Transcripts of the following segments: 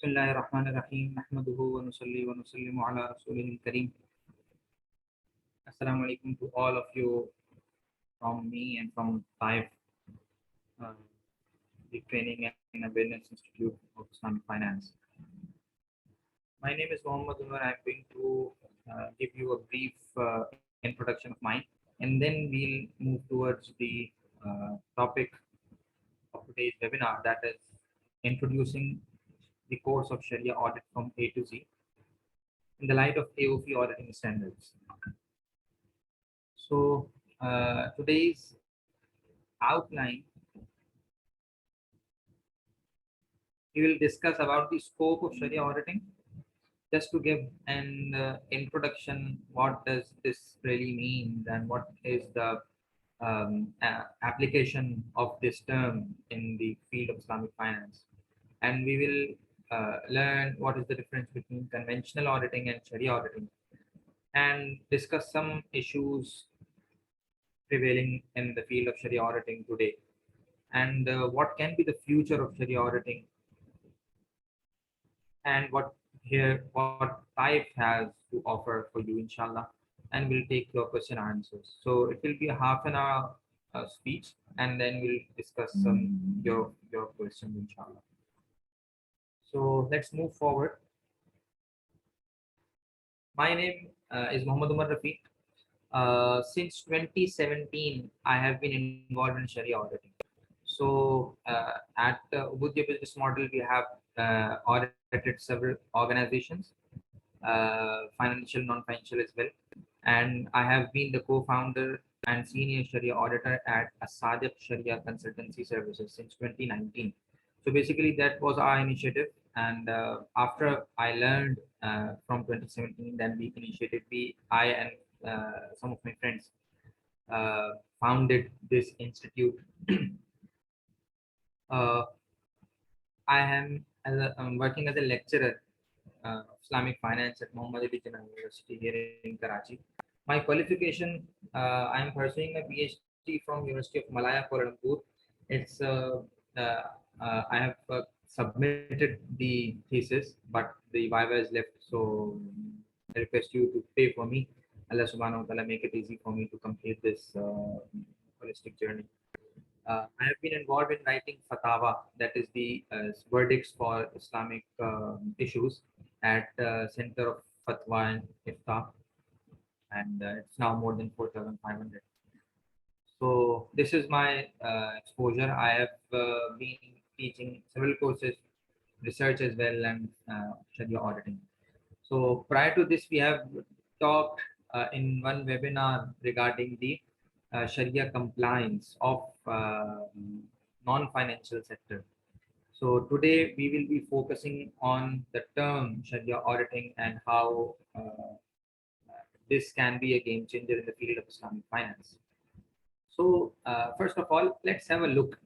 Bismillahirrahmanirrahim. Nahmaduhu wa nusalli wa nusallimu ala rasulihil kareem. Assalamu alaikum to all of you from me and from Taif, uh, the Training and Awareness Institute of Islamic Finance. My name is Mohammed Umar. I'm going to give you a brief introduction of mine, and then we'll move towards the topic of today's webinar, that is introducing the course of Sharia audit from A to Z in the light of AAOIFI auditing standards. So today's outline, we will discuss about the scope of Sharia auditing. Just to give an introduction, what does this really mean and what is the application of this term in the field of Islamic finance. And we will learn what is the difference between conventional auditing and Sharia auditing, and discuss some issues prevailing in the field of Sharia auditing today, and what can be the future of Sharia auditing, and what Taif has to offer for you, inshallah. And we'll take your question and answers. So it will be a half an hour speech, and then we'll discuss some your questions, inshallah. So let's move forward. My name is Muhammad Umar Rafiq. Since 2017, I have been involved in Sharia auditing. So at Ubudiyya Business Model, we have audited several organizations, financial, non-financial as well. And I have been the co-founder and senior Sharia auditor at Asadiq Sharia Consultancy Services since 2019. So basically that was our initiative. And after I learned from 2017, then I and some of my friends founded this institute. I'm working as a lecturer Islamic finance at Muhammad Ali Jinnah University here in Karachi. My qualification, I'm pursuing a PhD from University of Malaya, Kuala Lumpur. It's I have submitted the thesis, but the viva is left. So I request you to pay for me. Allah Subhanahu wa Taala make it easy for me to complete this holistic journey. I have been involved in writing fatwa, that is the verdicts for Islamic issues at Center of Fatwa and Ifta, and it's now more than 4,500. So this is my exposure. I have been teaching several courses, research as well, and Sharia auditing. So prior to this, we have talked in one webinar regarding the Sharia compliance of non-financial sector. So today we will be focusing on the term Sharia auditing and how this can be a game changer in the field of Islamic finance. So first of all, let's have a look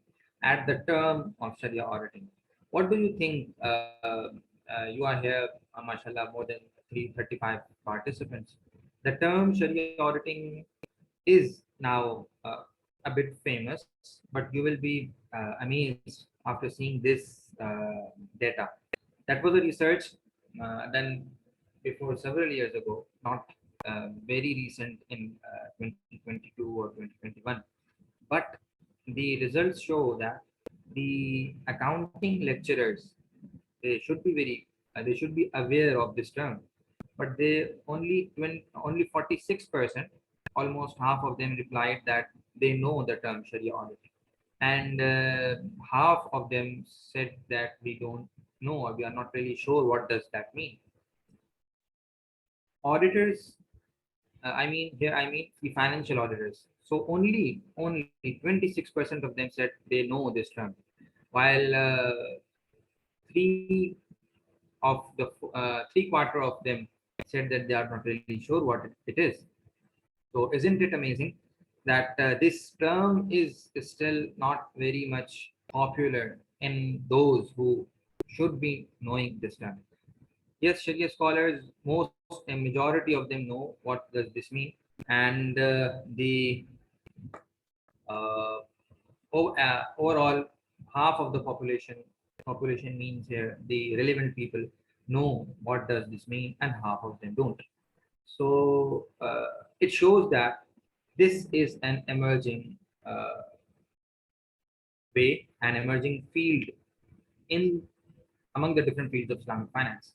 at the term of Sharia auditing. What do you think? You are here, mashallah, more than 335 participants. The term Sharia auditing is now a bit famous, but you will be amazed after seeing this data. That was a research done before several years ago, not very recent in 2022 or 2021. But the results show that the accounting lecturers, they should be they should be aware of this term, but they only 46%, almost half of them replied that they know the term Sharia auditing, and half of them said that we don't know, or we are not really sure what does that mean. Auditors, I mean the financial auditors. So only 26% of them said they know this term, while three quarter of them said that they are not really sure what it is. So isn't it amazing that this term is still not very much popular in those who should be knowing this term? Yes, Sharia scholars, a majority of them know what does this mean, and the overall half of the population population means here the relevant people know what does this mean, and half of them don't. So it shows that this is an emerging way, an emerging field in among the different fields of Islamic finance.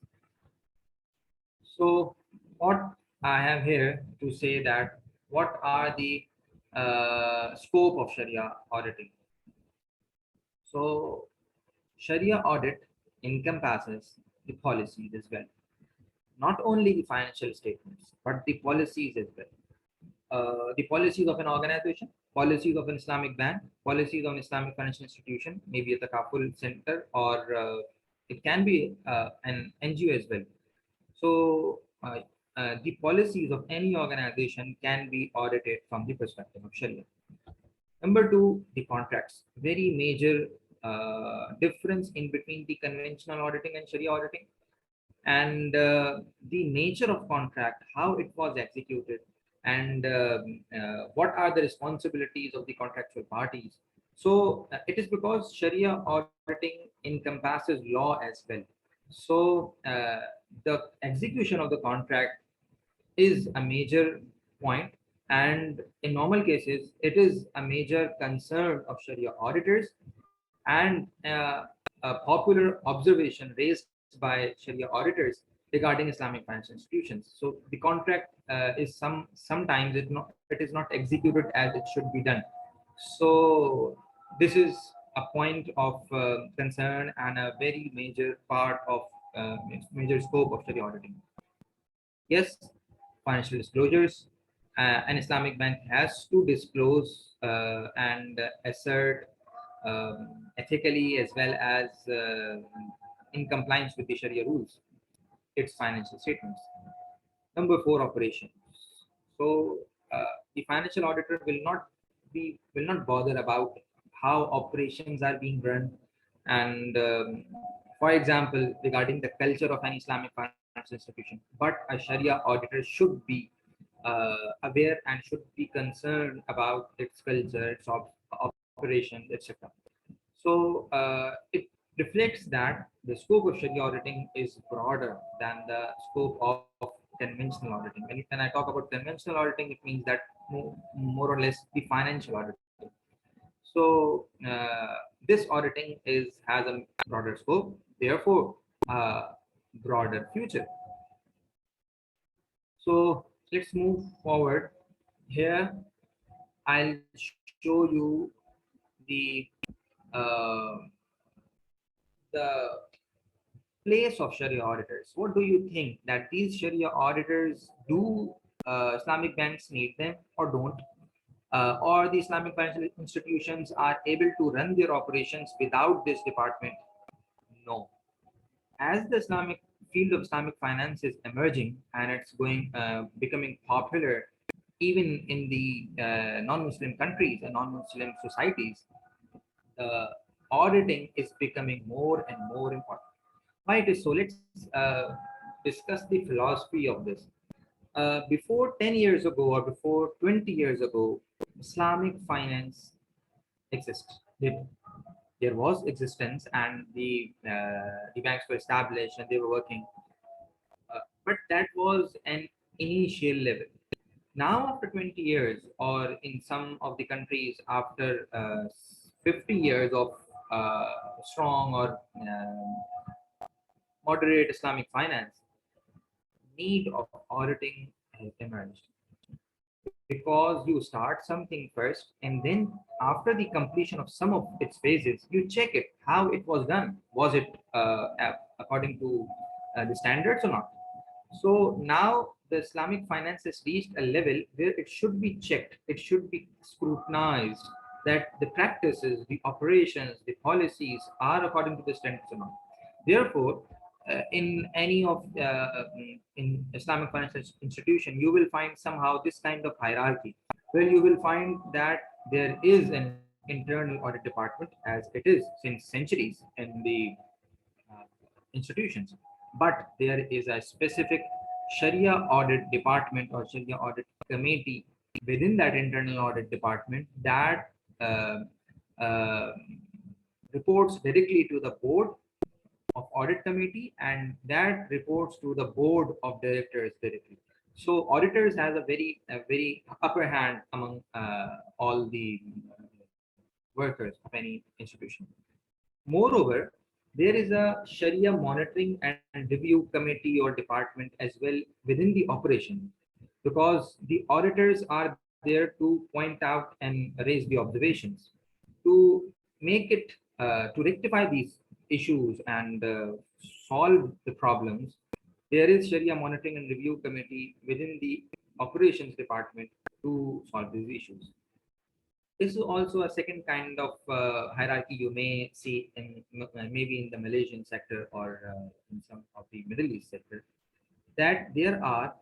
So what I have here to say that what are the scope of Sharia auditing. So Sharia audit encompasses the policies as well, not only the financial statements, but the policies as well. The policies of an organization, policies of an Islamic bank, policies of an Islamic financial institution, maybe a takaful center, or it can be an NGO as well. So the policies of any organization can be audited from the perspective of Sharia. Number two, the contracts. Very major difference in between the conventional auditing and Sharia auditing, and the nature of contract, how it was executed, and what are the responsibilities of the contractual parties. So it is because Sharia auditing encompasses law as well. So the execution of the contract is a major point, and in normal cases, it is a major concern of Sharia auditors, and a popular observation raised by Sharia auditors regarding Islamic financial institutions. So the contract is sometimes it is not executed as it should be done. So this is a point of concern and a very major part of major scope of Sharia auditing. Yes, financial disclosures. An Islamic bank has to disclose and assert ethically as well as in compliance with the Sharia rules, its financial statements. Number four, operations. So the financial auditor will not bother about how operations are being run, and for example, regarding the culture of an Islamic financial institution. But a Sharia auditor should be aware and should be concerned about its culture, its operations, etc. So it reflects that the scope of Sharia auditing is broader than the scope of conventional auditing. When I talk about conventional auditing, it means that more or less the financial auditing. So this auditing has a broader scope, therefore broader future. So let's move forward. Here, I'll show you the uh, the place of Sharia auditors. What do you think that these Sharia auditors do? Islamic banks need them or don't? Or the Islamic financial institutions are able to run their operations without this department? No. As the Islamic field of Islamic finance is emerging and it's going becoming popular even in the non-Muslim countries and non-Muslim societies, auditing is becoming more and more important. Why it is so? Let's discuss the philosophy of this. Before 10 years ago or before 20 years ago, Islamic finance exists. There was existence, and the banks were established and they were working. But that was an initial level. Now, after 20 years, or in some of the countries, after 50 years of strong or moderate Islamic finance, need of auditing has emerged, because you start something first, and then after the completion of some of its phases, you check it how it was done. Was it according to the standards or not? So now the Islamic finance has reached a level where it should be checked, it should be scrutinized, that the practices, the operations, the policies are according to the standards or not. Therefore, in any of in Islamic financial institution, you will find somehow this kind of hierarchy, where you will find that there is an internal audit department, as it is since centuries in the uh, institutions, but there is a specific Sharia audit department or Sharia audit committee within that internal audit department that uh, uh, reports directly to the board of audit committee, and that reports to the board of directors directly. So auditors has a very upper hand among all the workers of any institution. Moreover, there is a Sharia monitoring and review committee or department as well within the operation, because the auditors are there to point out and raise the observations. To make it, to rectify these issues and solve the problems, there is Sharia monitoring and review committee within the operations department to solve these issues. This is also a second kind of hierarchy you may see in maybe in the Malaysian sector or in some of the Middle East sector, that there are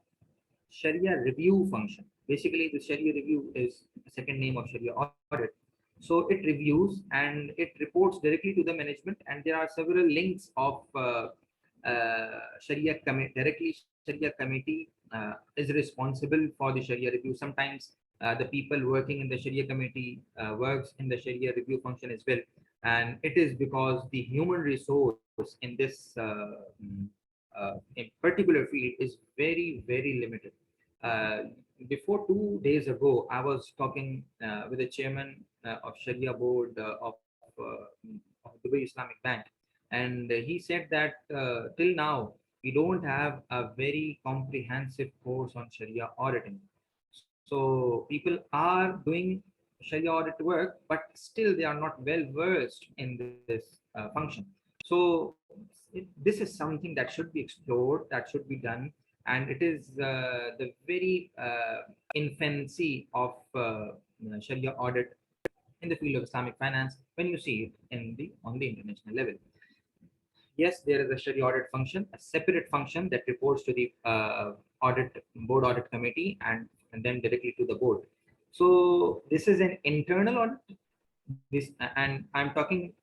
Sharia review function. Basically, the Sharia review is a second name of Sharia audit. So it reviews and it reports directly to the management, and there are several links of Sharia committee. Directly, Sharia committee is responsible for the Sharia review. Sometimes the people working in the Sharia committee works in the Sharia review function as well, and it is because the human resource in this in particular field is very limited. Uh, Before 2 days ago, I was talking with the chairman of Sharia board of Dubai Islamic Bank, and he said that till now we don't have a very comprehensive course on Sharia auditing. So people are doing Sharia audit work, but still they are not well versed in this function. So this is something that should be explored, that should be done, and it is the very infancy of Sharia audit in the field of Islamic finance when you see it in the on the international level. Yes, there is a Sharia audit function, a separate function that reports to the audit committee and then directly to the board. So this is an internal audit. This, and I'm talking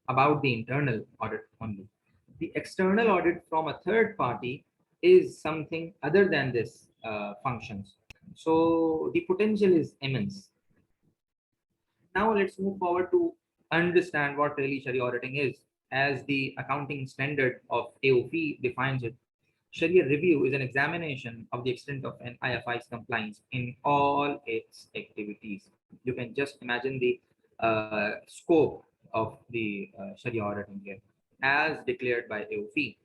about the internal audit only. The external audit from a third party is something other than this functions. So the potential is immense. Now let's move forward to understand what really Sharia auditing is. As the accounting standard of AOP defines it, Sharia review is an examination of the extent of an IFI's compliance in all its activities. You can just imagine the scope of the Sharia auditing here, as declared by AOP.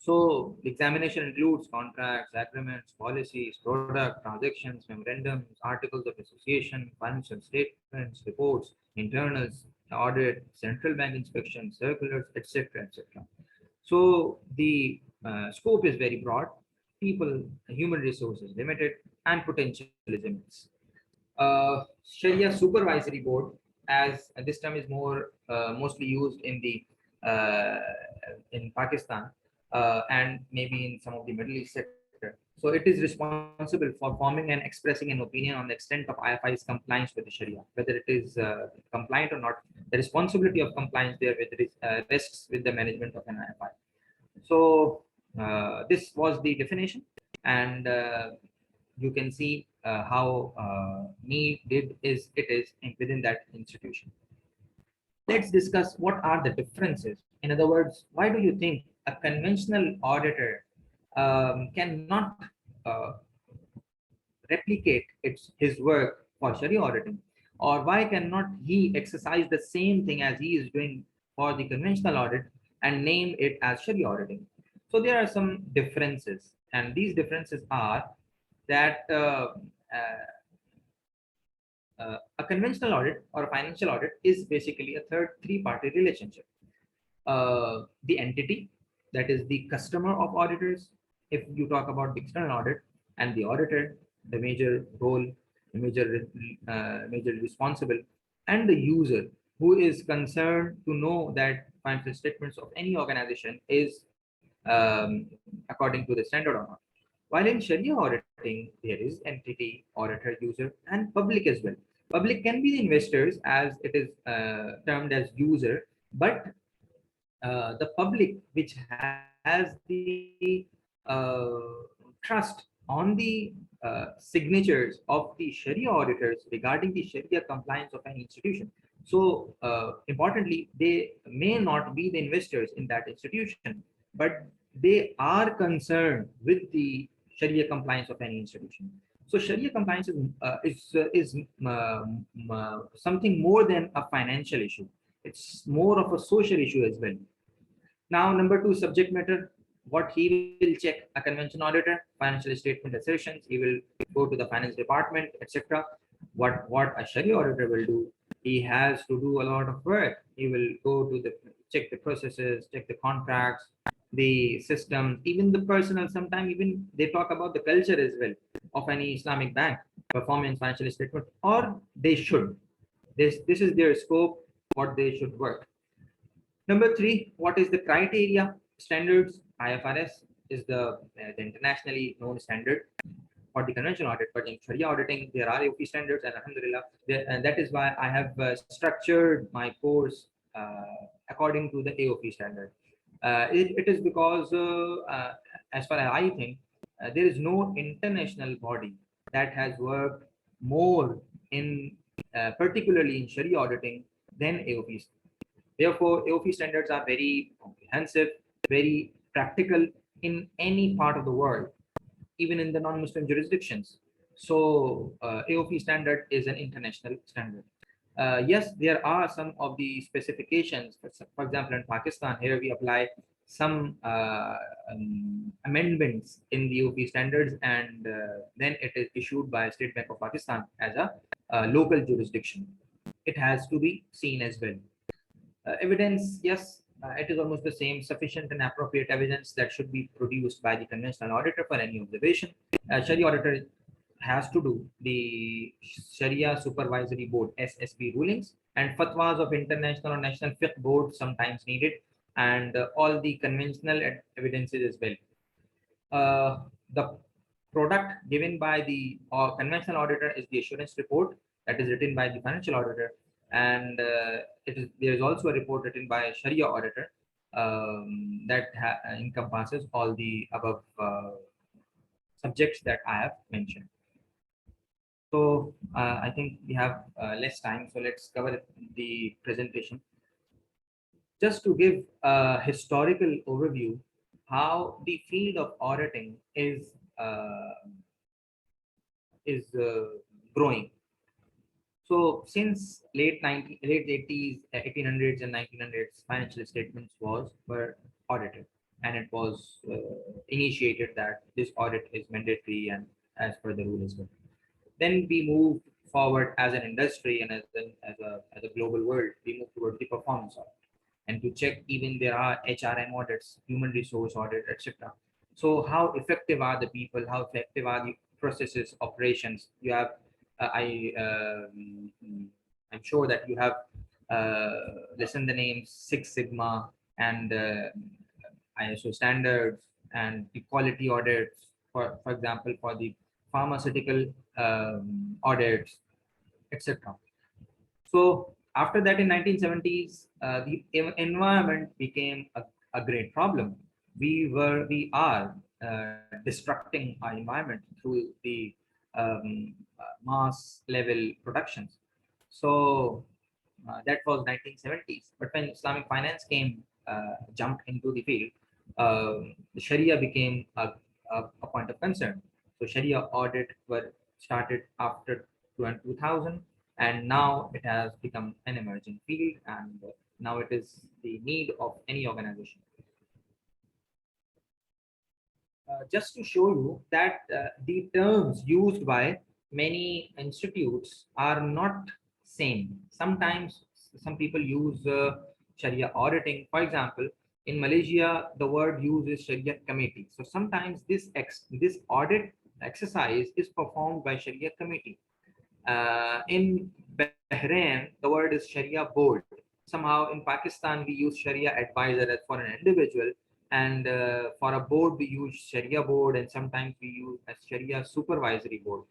So the examination includes contracts, agreements, policies, product, transactions, memorandums, articles of association, financial statements, reports, internals, audit, central bank inspection, circulars, etc., etc. So the scope is very broad. People, human resources limited, and potential is immense. Sharia Supervisory Board, as this term is more mostly used in Pakistan and maybe in some of the Middle East sector. So it is responsible for forming and expressing an opinion on the extent of IFI's compliance with the Sharia, whether it is compliant or not. The responsibility of compliance there rests with the management of an IFI. So this was the definition, and you can see how needed is it is within that institution. Let's discuss what are the differences. In other words, why do you think a conventional auditor cannot uh, replicate his work for Sharia auditing? Or why cannot he exercise the same thing as he is doing for the conventional audit and name it as Sharia auditing? So there are some differences, and these differences are that a conventional audit or a financial audit is basically a three-party relationship. The entity, that is the customer of auditors, if you talk about the external audit, and the auditor, the major role, the major responsible, and the user who is concerned to know that financial statements of any organization is according to the standard or not. While in Sharia auditing, there is entity, auditor, user, and public as well. Public can be the investors, as it is termed as user, but the public which has the trust on the signatures of the Sharia auditors regarding the Sharia compliance of an institution. So importantly, they may not be the investors in that institution, but they are concerned with the Sharia compliance of any institution. So Sharia compliance is something more than a financial issue. It's more of a social issue as well. Now, number two, subject matter. What he will check: a convention auditor, financial statement assertions. He will go to the finance department, etc. What a Sharia auditor will do? He has to do a lot of work. He will go to the check the processes, check the contracts, the systems, even the personal. Sometimes even they talk about the culture as well of any Islamic bank, performance, financial statement, or they should. This is their scope. What they should work. Number three, what is the criteria? Standards. IFRS is the internationally known standard for the conventional audit, but in Sharia auditing, there are AOP standards, and Alhamdulillah, and that is why I have structured my course according to the AOP standard. It is because, as far as I think, there is no international body that has worked more in, particularly in Sharia auditing, than AOP. Therefore, AOP standards are very comprehensive, very practical in any part of the world, even in the non-Muslim jurisdictions. So AOP standard is an international standard. Yes, there are some of the specifications. For example, in Pakistan, here we apply some amendments in the AOP standards, and then it is issued by State Bank of Pakistan as a local jurisdiction. It has to be seen as well. Evidence, yes, it is almost the same. Sufficient and appropriate evidence that should be produced by the conventional auditor for any observation. Sharia auditor has to do the Sharia Supervisory Board (SSB) rulings and fatwas of international or national fiqh board sometimes needed, and all the conventional evidences as well. The product given by the conventional auditor is the assurance report that is written by the financial auditor, and there is also a report written by a Sharia auditor that encompasses all the above subjects that I have mentioned. So I think we have less time, so let's cover the presentation. Just to give a historical overview, how the field of auditing is growing. So since late 80s, 1800s and 1900s, financial statements were audited, and it was initiated that this audit is mandatory and as per the rule as well. Then we moved forward as an industry and as a global world, we moved towards the performance audit, and to check even there are HRM audits, human resource audit, etc. So how effective are the people? How effective are the processes, operations? You have, I'm sure that you have listened the names Six Sigma and ISO standards and the quality audits. For example, for the pharmaceutical audits, etc. So after that, in 1970s, the environment became a great problem. We are destructing our environment through the mass level productions. So that was 1970s. But when Islamic finance jumped into the field, the Sharia became a point of concern. So Sharia audit were started after 2000, and now it has become an emerging field, and now it is the need of any organization. Just to show you that the terms used by many institutes are not same. Sometimes some people use Sharia auditing. For example, in Malaysia, the word used is Sharia committee. So sometimes this audit exercise is performed by Sharia committee. In Bahrain, the word is Sharia board. Somehow in Pakistan, we use Sharia advisor as for an individual, and for a board, we use Sharia board, and sometimes we use a Sharia supervisory board.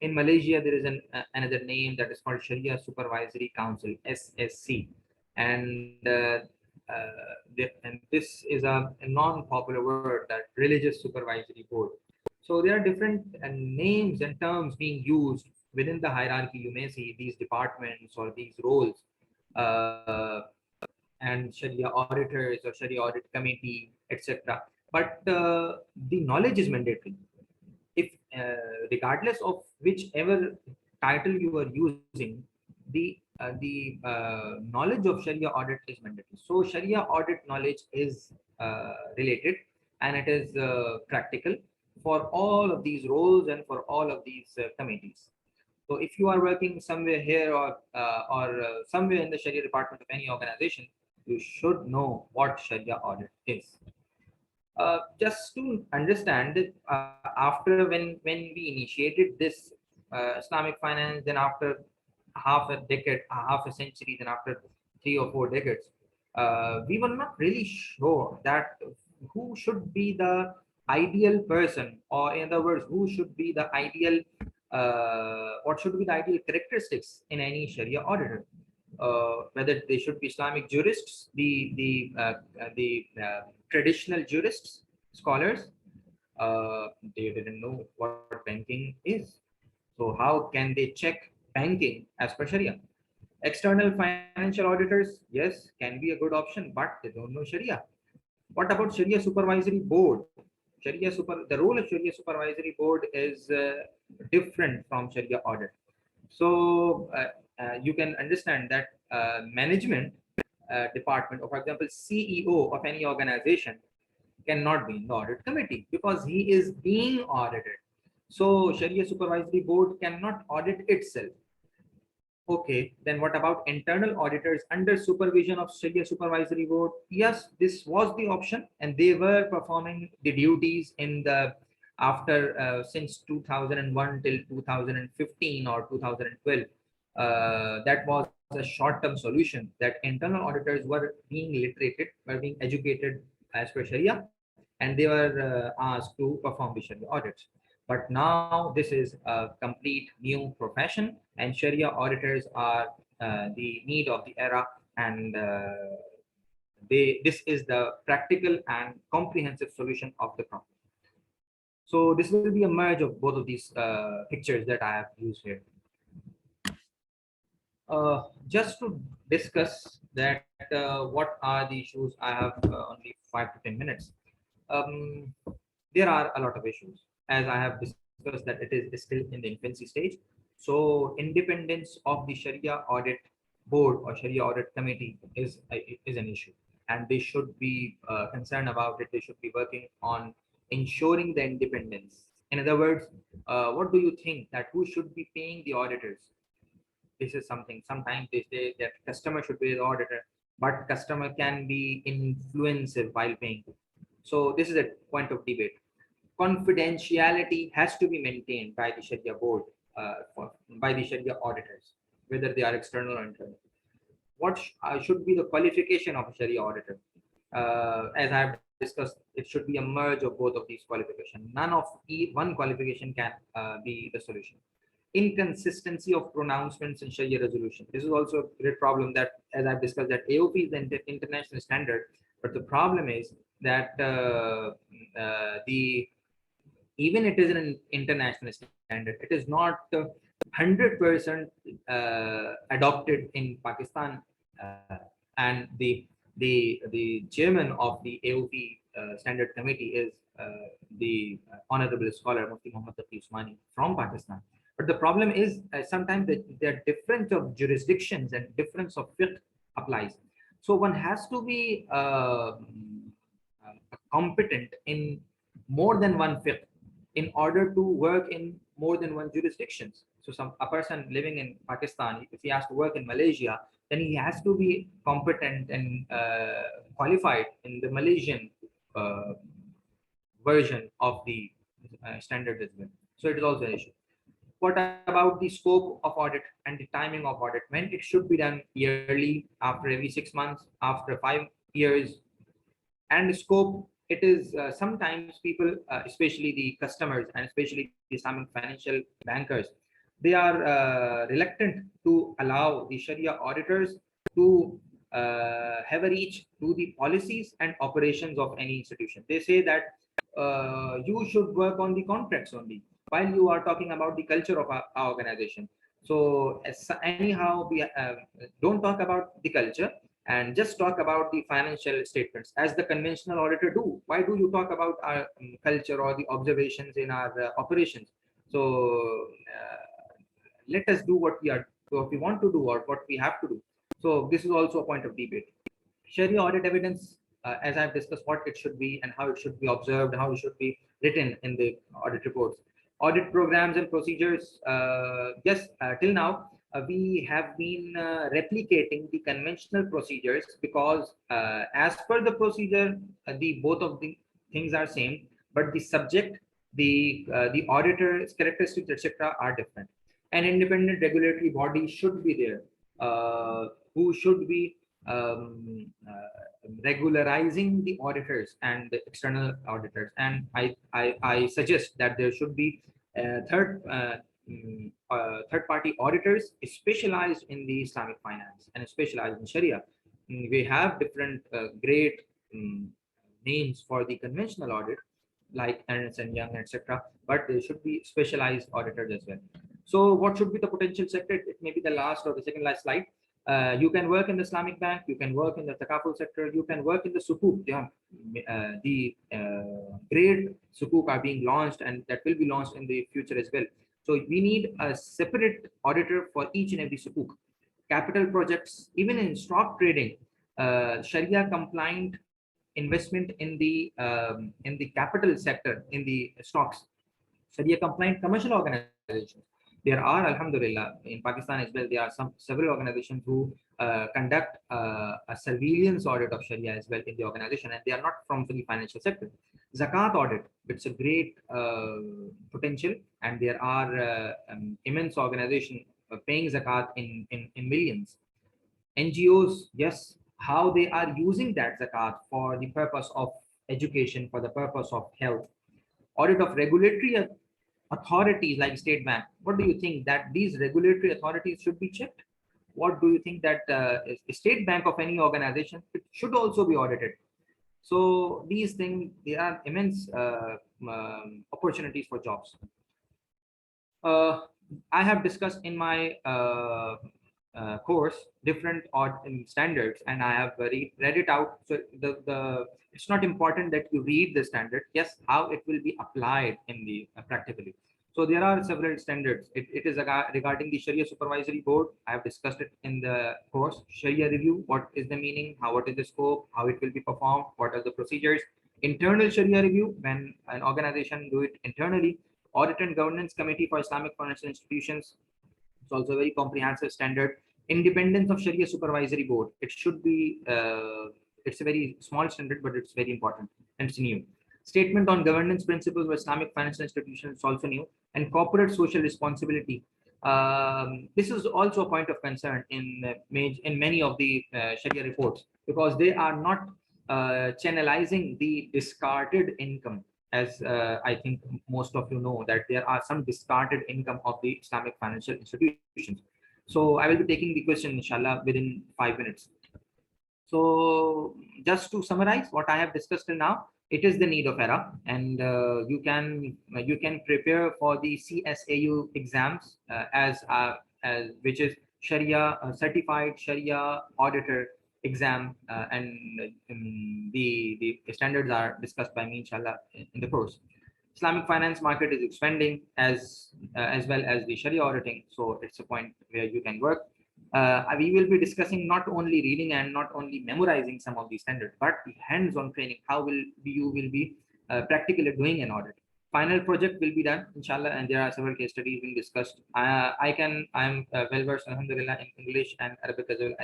In Malaysia, there is another name that is called Sharia Supervisory Council, SSC. And, and this is a non-popular word, that religious supervisory board. So there are different names and terms being used within the hierarchy. You may see these departments or these roles. uh, and Sharia auditors or Sharia audit committee, etc. But the knowledge is mandatory. If regardless of whichever title you are using, the knowledge of Sharia audit is mandatory. So Sharia audit knowledge is related, and it is practical for all of these roles and for all of these committees. So if you are working somewhere here or somewhere in the Sharia department of any organization, you should know what Sharia audit is. Just to understand, after when we initiated this Islamic finance, then after half a decade, half a century, then after 3 or 4 decades, we were not really sure that who should be the ideal person, or in other words, who should be the ideal, what should be the ideal characteristics in any Sharia auditor. Whether they should be Islamic jurists, the traditional jurists, scholars. They didn't know what banking is. So how can they check banking as per Sharia? External financial auditors, yes, can be a good option, but they don't know Sharia. What about Sharia Supervisory Board? The role of Sharia Supervisory Board is different from Sharia Audit. So you can understand that management department, or for example, CEO of any organization, cannot be in the audit committee because he is being audited. So Sharia Supervisory Board cannot audit itself. Okay, then what about internal auditors under supervision of Sharia Supervisory Board? Yes, this was the option, and they were performing the duties in the after since 2001 till 2015 or 2012. That was a short-term solution that internal auditors were being literated, were being educated as per Sharia, and they were asked to perform the Sharia audits. But now this is a complete new profession, and Sharia auditors are the need of the era, and this is the practical and comprehensive solution of the problem. So this will be a merge of both of these pictures that I have used here. Just to discuss that what are the issues, I have only 5 to 10 minutes. Um, there are a lot of issues, as I have discussed that it is still in the infancy stage. So independence of the Sharia audit board or Sharia audit committee is an issue, and they should be concerned about it. They should be working on ensuring the independence. In other words, what do you think that who should be paying the auditors? This is something. Sometimes they say that customer should be the auditor, but customer can be influenced while paying. So this is a point of debate. Confidentiality has to be maintained by the Sharia board, by the Sharia auditors, whether they are external or internal. What should be the qualification of a Sharia auditor? As I have discussed, it should be a merge of both of these qualifications. None of one qualification can be the solution. Inconsistency of pronouncements in Sharia resolution. This is also a great problem that, as I've discussed, that AOP is the international standard, but the problem is that the even it is an international standard, it is not 100% adopted in Pakistan, and the chairman of the AOP standard committee is the honorable scholar Mufti Muhammad Taqi Usmani from Pakistan. But the problem is sometimes the difference of jurisdictions and difference of fiqh applies. So one has to be competent in more than one fiqh in order to work in more than one jurisdictions. So a person living in Pakistan, if he has to work in Malaysia, then he has to be competent and qualified in the Malaysian uh, version of the standard as well. So it is also an issue. What about the scope of audit and the timing of audit? When it should be done yearly, after every 6 months, after 5 years, and scope, it is sometimes people, especially the customers and especially the Islamic financial bankers, they are reluctant to allow the Sharia auditors to have a reach to the policies and operations of any institution. They say that you should work on the contracts only, while you are talking about the culture of our organization. So anyhow, we don't talk about the culture and just talk about the financial statements as the conventional auditor do. Why do you talk about our culture or the observations in our operations? So let us do what we want to do or what we have to do. So this is also a point of debate. Sharia audit evidence, as I've discussed, what it should be and how it should be observed, how it should be written in the audit reports. Audit programs and procedures. Yes, till now, we have been replicating the conventional procedures because as per the procedure, the both of the things are same, but the subject, the auditor's characteristics, etc., are different. An independent regulatory body should be there, who should be regularizing the auditors and the external auditors. And I suggest that there should be third party auditors specialized in the Islamic finance and specialized in Sharia. We have different great names for the conventional audit like Ernst and Young, etc. But there should be specialized auditors as well. So what should be the potential sector? It may be the last or the second last slide. You can work in the Islamic bank, you can work in the Takaful sector, you can work in the Sukuk. Yeah. The great Sukuk are being launched and that will be launched in the future as well. So we need a separate auditor for each and every Sukuk. Capital projects, even in stock trading, Sharia compliant investment in the capital sector, in the stocks, Sharia compliant commercial organizations. There are, alhamdulillah, in Pakistan as well, there are several organizations who conduct a surveillance audit of Sharia as well in the organization, and they are not from the financial sector. Zakat audit, it's a great potential, and there are immense organizations paying zakat in millions. NGOs, yes, how they are using that zakat for the purpose of education, for the purpose of health. Audit of regulatory authorities like State Bank. What do you think that these regulatory authorities should be checked? What do you think that State Bank of any organization, it should also be audited? So these things, they are immense opportunities for jobs. I have discussed in my course different standards, and I have read it out. So it's not important that you read the standard. Yes, how it will be applied in the practically. So there are several standards. It is regarding the Sharia Supervisory Board. I have discussed it in the course. Sharia review, what is the meaning, what is the scope, how it will be performed, what are the procedures. Internal Sharia review, when an organization do it internally. Audit and Governance Committee for Islamic Financial Institutions. It's also a very comprehensive standard. Independence of Sharia Supervisory Board. It should be, it's a very small standard, but it's very important and it's new. Statement on Governance Principles of Islamic Financial Institutions is also new. And Corporate Social Responsibility. This is also a point of concern in many of the Sharia reports because they are not channelizing the discarded income. As I think most of you know that there are some discarded income of the Islamic financial institutions. So I will be taking the question, inshallah, within 5 minutes. So just to summarize what I have discussed till now, it is the need of era, and you can prepare for the CSAU exams as which is Sharia certified Sharia auditor exam, and the standards are discussed by me, inshallah, in the course. Islamic finance market is expanding as well as the Sharia auditing, so it's a point where you can work. We will be discussing not only reading and not only memorizing some of these standards, but the hands-on training. How you will be practically doing an audit. Final project will be done, inshallah, and there are several case studies being discussed. I'm well versed, alhamdulillah, in English and Arabic as well.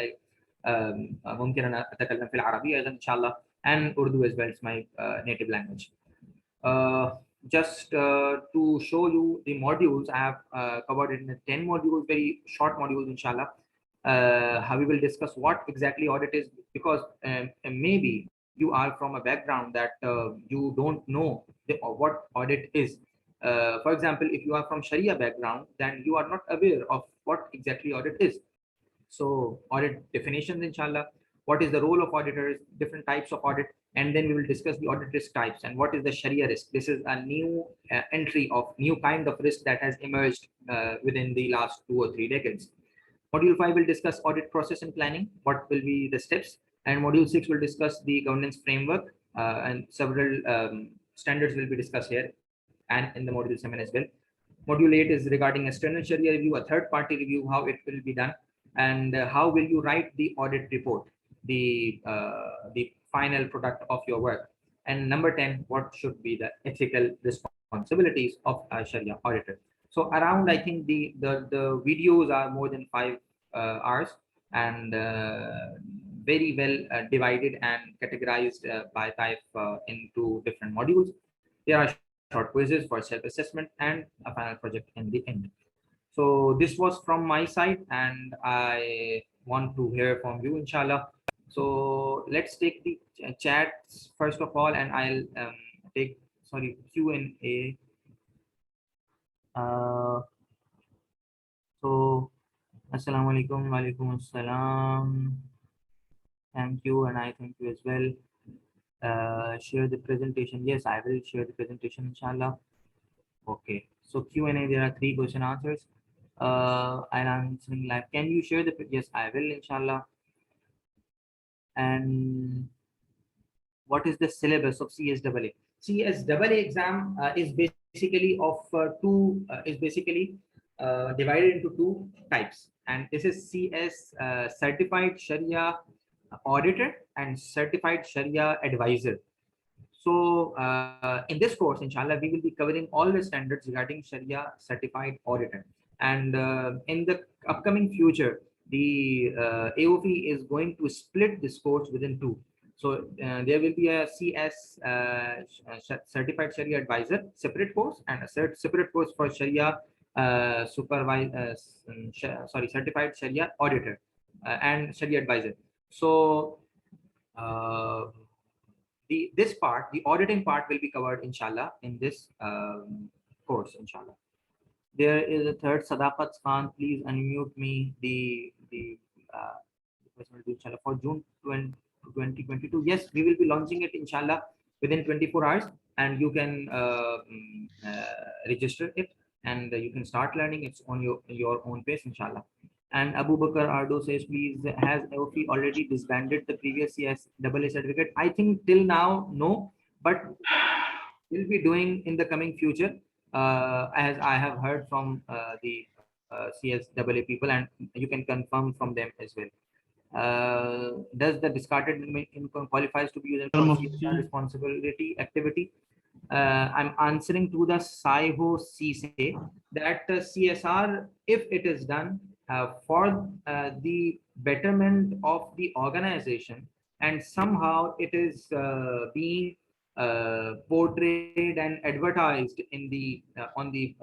ممكن أنا أتكلم في العربية أيضا إن شاء الله, and Urdu as well. It's my native language. Just to show you the modules, I have covered it in 10 modules, very short modules, inshallah. How we will discuss what exactly audit is, because maybe you are from a background that you don't know what audit is. For example, if you are from Sharia background, then you are not aware of what exactly audit is. So audit definitions, inshallah, what is the role of auditors, different types of audit, And then we will discuss the audit risk types and what is the Sharia risk. This is a new entry of new kind of risk that has emerged within the last 2 or 3 decades. Module 5 will discuss audit process and planning, what will be the steps. And Module 6 will discuss the governance framework, and several standards will be discussed here and in the Module 7 as well. Module 8 is regarding external Sharia review, a third party review, how it will be done, and how will you write the audit report, the final product of your work. And number 10, what should be the ethical responsibilities of a Sharia auditor. So around, I think the videos are more than 5 hours, and very well divided and categorized by type into different modules. There are short quizzes for self-assessment and a final project in the end. So this was from my side, and I want to hear from you, inshallah. So let's take the chats first of all, and I'll take, sorry, Q&A. Uh, so, Assalamu alaikum, wa alaikum assalam. Thank you, and I thank you as well. Share the presentation. Yes, I will share the presentation, inshallah. Okay. So Q&A, there are 3 question answers. I'm answering live. Can you share the? Yes, I will, inshallah. And what is the syllabus of CSAA? CSAA exam is basically of divided into 2 types, and this is CS certified Sharia auditor and certified Sharia advisor. So in this course, inshallah, we will be covering all the standards regarding Sharia certified auditor. And in the upcoming future, the AOIFI is going to split this course within 2. So there will be a CS certified Sharia advisor separate course, and a separate course for Sharia certified Sharia auditor and Sharia advisor. So uh, the auditing part will be covered, inshallah, in this course, inshallah. There is a third, Sadaqat Khan. Please unmute me. The question will be, inshallah, for June 2022. Yes, we will be launching it, inshallah, within 24 hours, and you can register it, and you can start learning. It's on your own pace, inshallah. And Abu Bakar Ardo says, please, has AOIFI already disbanded the previous CSAA certificate? I think till now, no, but we'll be doing in the coming future, as I have heard from the CSAA people, and you can confirm from them as well. Does the discarded income qualifies to be used for CSR responsibility activity? I'm answering to the Saiho CSA that CSR, if it is done for the betterment of the organization, and somehow it is being portrayed and advertised in the on the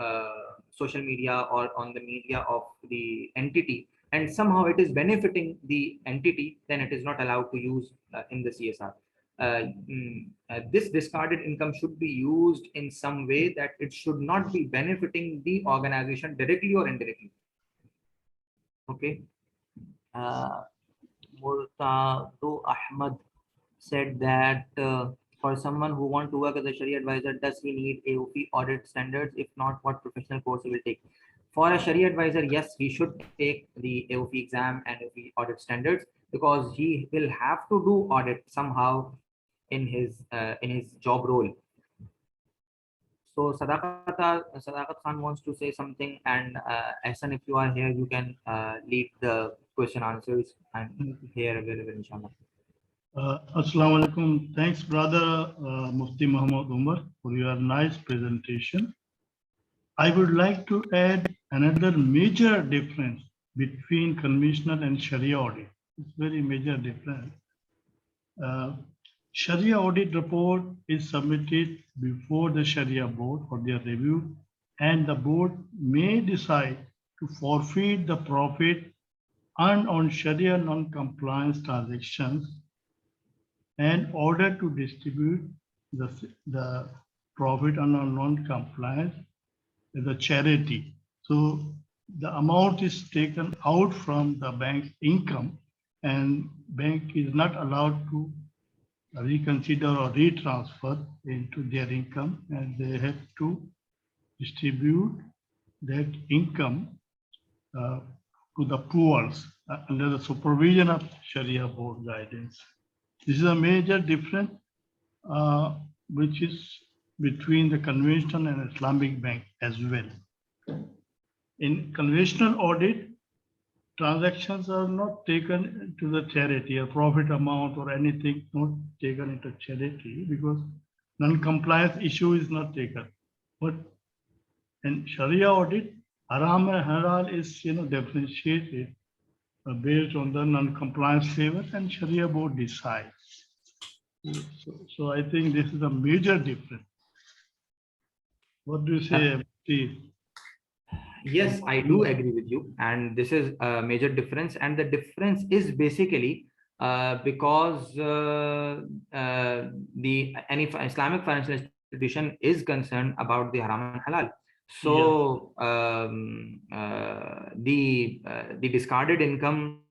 social media or on the media of the entity, and somehow it is benefiting the entity, then it is not allowed to use in the CSR. This discarded income should be used in some way that it should not be benefiting the organization directly or indirectly. Okay. Murtado Ahmad said that for someone who wants to work as a Sharia advisor, does he need AOIFI audit standards? If not, what professional course he will take? For a Sharia advisor, yes, he should take the AOIFI exam and AOIFI audit standards, because he will have to do audit somehow in his job role. So Sadaqat Khan wants to say something, and Ahsan, if you are here, you can lead the question answers. I'm here available, inshallah. Assalamu alaikum. Thanks, brother Mufti Muhammad Umar, for your nice presentation. I would like to add another major difference between conventional and Sharia audit. It's very major difference. Sharia audit report is submitted before the Sharia board for their review, and the board may decide to forfeit the profit earned on Sharia non-compliance transactions and order to distribute the profit on a non-compliance as a charity. So the amount is taken out from the bank's income, and bank is not allowed to reconsider or retransfer into their income, and they have to distribute that income to the poor under the supervision of Sharia board guidance. This is a major difference uh, which is between the conventional and Islamic bank as well. In conventional audit, transactions are not taken to the charity, a profit amount or anything not taken into charity because non-compliance issue is not taken. But in Sharia audit, haram and halal is differentiated based on the non-compliance level, and Sharia board decides. So I think this is a major difference. What do you say, Steve? Yes, I do agree with you, and this is a major difference. And the difference is basically because the any Islamic financial institution is concerned about the haram and halal. So the discarded income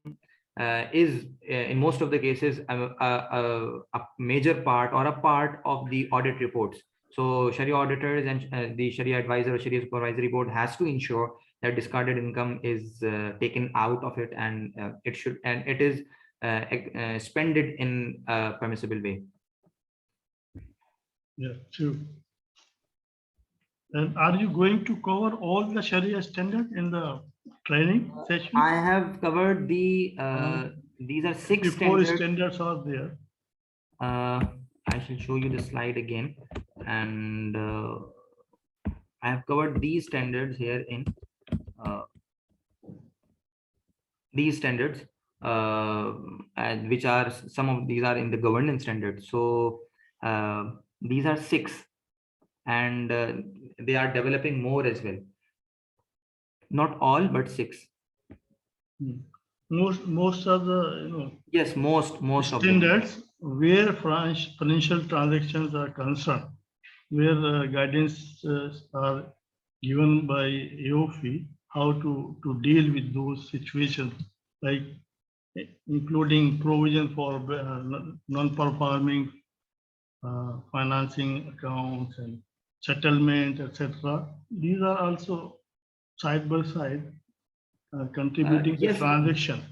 is in most of the cases a major part or a part of the audit reports. So Sharia auditors and the Sharia advisor or Sharia supervisory board has to ensure that discarded income is taken out of it, and it is spended in a permissible way. Yeah, true. And are you going to cover all the Sharia standards in the training session? I have covered the these are 6 standards. Standards are there. I shall show you the slide again, and I have covered these standards here in these standards, and which are some of these are in the governance standards. So these are 6, and they are developing more as well. Not all, but 6. Most of the yes, most of them. standards where financial transactions are concerned, where guidance are given by AAOIFI how to deal with those situations, like including provision for non-performing financing accounts and settlement, etc. These are also side by side contributing to yes. transaction.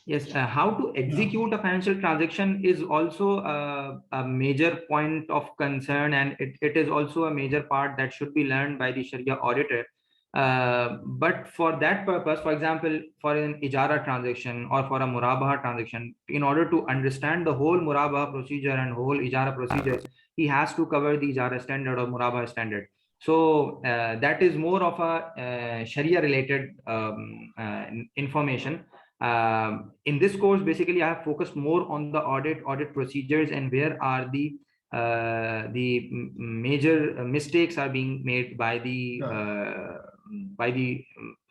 Yes, how to execute a financial transaction is also a major point of concern, and it is also a major part that should be learned by the Sharia auditor. But for that purpose, for example, for an ijara transaction or for a murabaha transaction, in order to understand the whole murabaha procedure and whole ijara procedures, he has to cover the ijara standard or murabaha standard. So that is more of a Sharia related information. In this course, basically, I have focused more on the audit procedures and where are the major mistakes are being made by the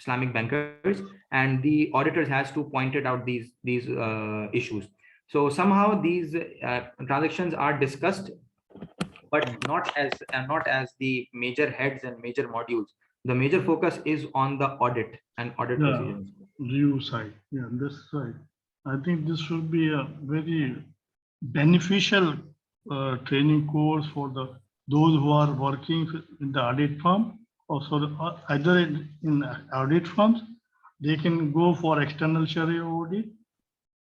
Islamic bankers, and the auditors has to point it out these issues. So somehow these transactions are discussed, but not as the major heads and major modules. The major focus is on the audit and audit procedures. Review side. Yeah, that's right. I think this should be a very beneficial training course for those who are working in the audit firm, or either in audit firms, they can go for external Sharia audit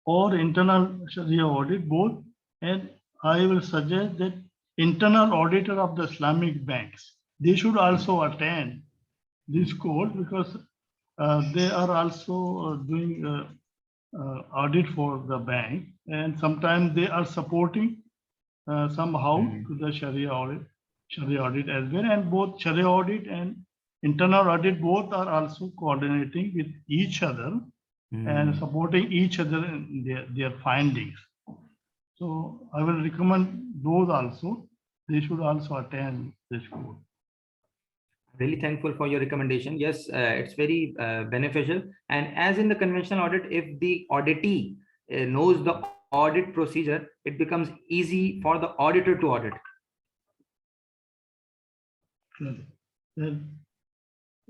or internal Sharia audit, both. And I will suggest that internal auditor of the Islamic banks, they should also attend this course because they are also doing audit for the bank, and sometimes they are supporting somehow to the Sharia audit as well. And both Sharia audit and internal audit both are also coordinating with each other and supporting each other in their findings. So I will recommend those also. They should also attend this course. Really thankful for your recommendation. Yes, it's very beneficial. And as in the conventional audit, if the auditee knows the audit procedure, it becomes easy for the auditor to audit. And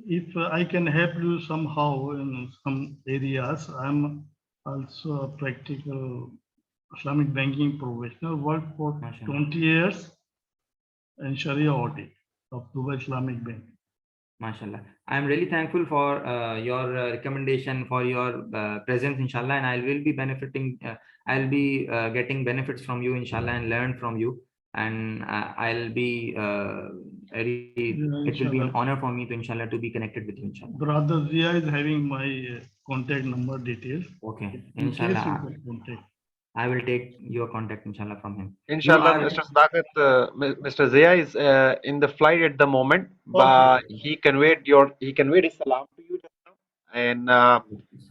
if I can help you somehow in some areas, I'm also a practical Islamic banking professional, worked for MashaAllah. 20 years in Sharia Audit of Dubai Islamic Bank. MashaAllah. I'm really thankful for your recommendation, for your presence, inshallah, and I will be benefiting. I'll be getting benefits from you, inshallah, and learn from you. And I'll be very. It will be an honor Inshallah. for me to, inshallah, to be connected with you, inshallah. Brother Zia is having my contact number details. Okay, In case you inshallah. can contact. I will take your contact, inshallah, from him. You Inshallah, are Mr. Sadakat, Mr. Zia is in the flight at the moment, Okay. but he conveyed his salam to you just now, and I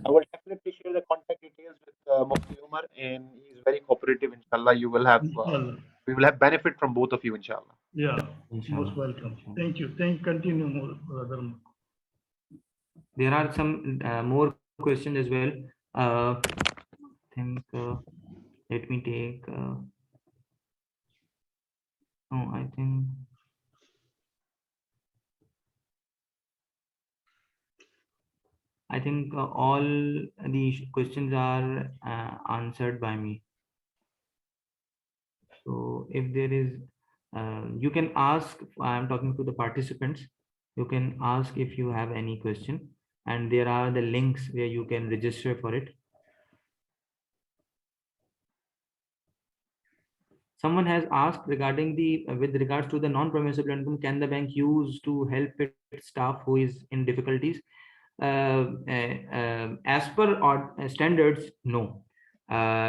will definitely share the contact details with Mufti Umar, and he is very cooperative. Inshallah, Inshallah. we will have benefit from both of you. Inshallah. Yeah. inshallah. Most welcome. Inshallah. Thank you. Continue, brother. There are some more questions as well. Think. Let me take. Oh, I think. I think all these questions are answered by me. So if there is, you can ask. I'm talking to the participants. You can ask if you have any question, and there are the links where you can register for it. Someone has asked regarding the with regards to the non-permissible income, can the bank use to help its staff who is in difficulties? As per standards, no,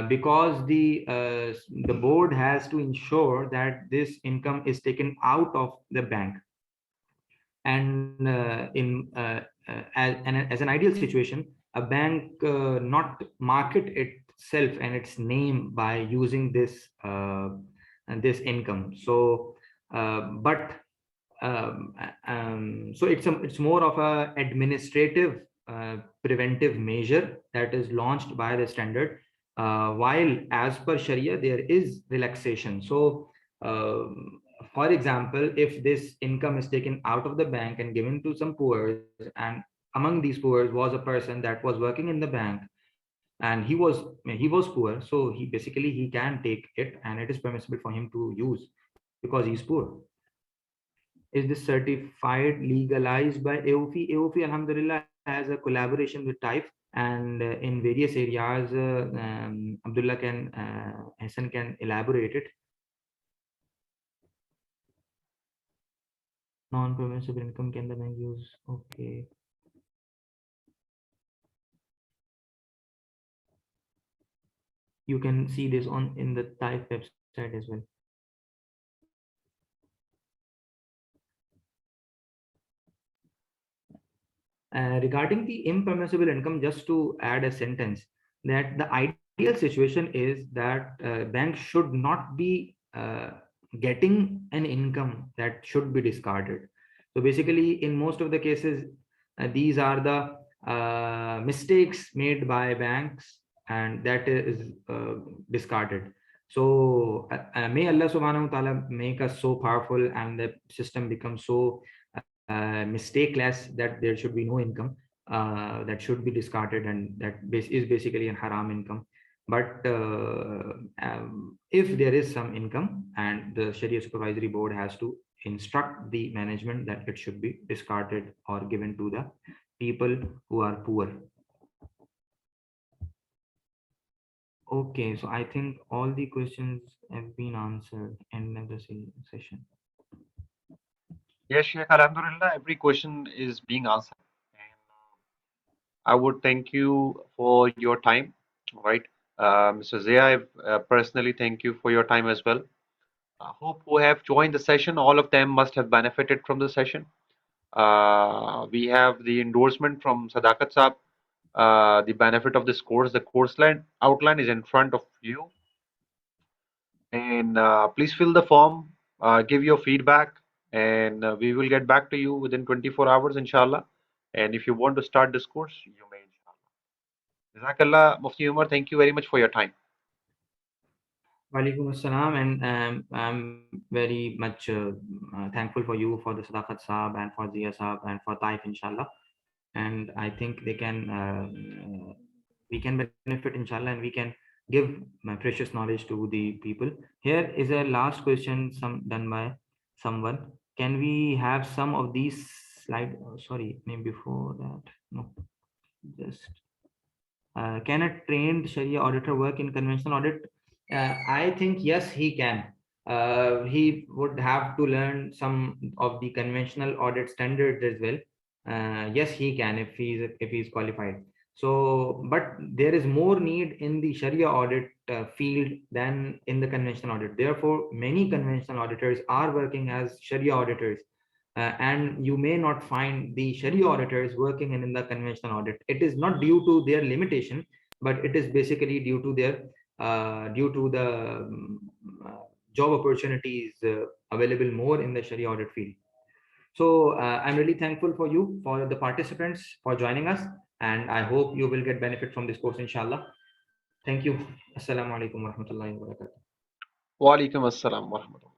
because the board has to ensure that this income is taken out of the bank, and as an ideal situation, a bank not market itself and its name by using this and this income. So but so it's more of a administrative preventive measure that is launched by the standard, while as per Sharia there is relaxation. So for example, if this income is taken out of the bank and given to some poor, and among these poor was a person that was working in the bank, and he was poor, so he can take it and it is permissible for him to use because he's poor. Is this certified legalized by AOFI? AOFI, Alhamdulillah, has a collaboration with TAIF, and in various areas, Abdullah can, Hassan can elaborate it. Non-permissible income, can the bank use? Okay. You can see this on in the TAIF website as well. Regarding the impermissible income, just to add a sentence, that the ideal situation is that banks should not be getting an income that should be discarded. So basically, in most of the cases, these are the mistakes made by banks, and that is discarded. So may Allah subhanahu wa ta'ala make us so powerful and the system becomes so mistakeless that there should be no income that should be discarded, and that is basically a haram income. But if there is some income and the Sharia Supervisory Board has to instruct the management that it should be discarded or given to the people who are poor. Okay, so I think all the questions have been answered in the session. Yes, Sheikh, Alhamdulillah, every question is being answered. And I would thank you for your time, right? Mr. Zia, I personally thank you for your time as well. I hope who have joined the session, all of them must have benefited from the session. We have the endorsement from Sadakat Saab. The benefit of this course, the course line outline is in front of you. And please fill the form, give your feedback, and we will get back to you within 24 hours, inshallah. And if you want to start this course, you may, inshallah. Jazakallah, Mufti Umar, thank you very much for your time. Walaikum assalam, and I'm very much thankful for you, for the Sadaqat Saab, and for Zia Saab, and for Taif, inshallah. And I think they can, we can benefit, inshallah, and we can give my precious knowledge to the people. Here is a last question, done by someone. Can we have some of these slide? Oh, sorry, maybe before that. No, just can a trained Sharia auditor work in conventional audit? I think yes, he can. He would have to learn some of the conventional audit standards as well. Yes, he can if he's qualified. So, but there is more need in the Sharia audit field than in the conventional audit. Therefore, many conventional auditors are working as Sharia auditors, and you may not find the Sharia auditors working in the conventional audit. It is not due to their limitation, but it is basically due to their due to the job opportunities available more in the Sharia audit field. So I'm really thankful for you, for the participants, for joining us, and I hope you will get benefit from this course, inshallah. Thank you. Assalamu alaikum warahmatullahi wabarakatuh. Wa alaikum assalam wa rahmatullah.